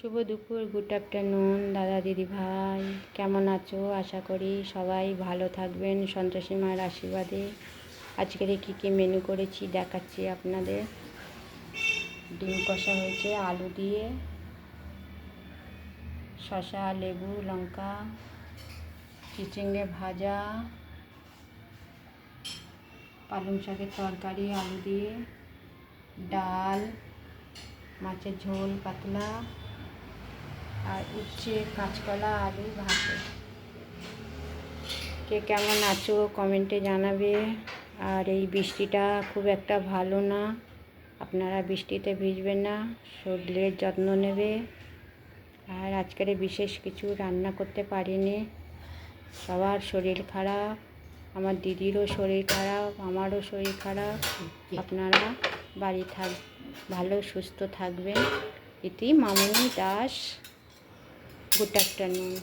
শুভ দুপুর, good afternoon দাদা দিদি ভাই, কেমন আছো? আশা করি সবাই ভালো থাকবেন সন্তোষী মায়ের আশীর্বাদে। আজকের কী কী মেনু করেছি দেখাচ্ছি আপনাদের। ডিম কষা হয়েছে আলু দিয়ে, শসা লেবু লঙ্কা, চিচিঙ্গে ভাজা, পালং শাকের তরকারি আলু দিয়ে, ডাল, মাছের ঝোল পাতলা, আর উচ্ছে কাঁচকলা আলু ভাজা। কে কেমন আছো কমেন্টে জানাবে। আর এই বৃষ্টিটা খুব একটা ভালো না, আপনারা বৃষ্টিতে ভিজবেন না, শরীরের যত্ন নেবে। আর আজকের বিশেষ কিছু রান্না করতে পারিনি, সবার শরীর খারাপ, আমার দিদিরও শরীর খারাপ, আমারও শরীর খারাপ। আপনারা বাড়ি ভালো সুস্থ থাকবেন। ইতি মামনি দাস, গুড আফটারনুন।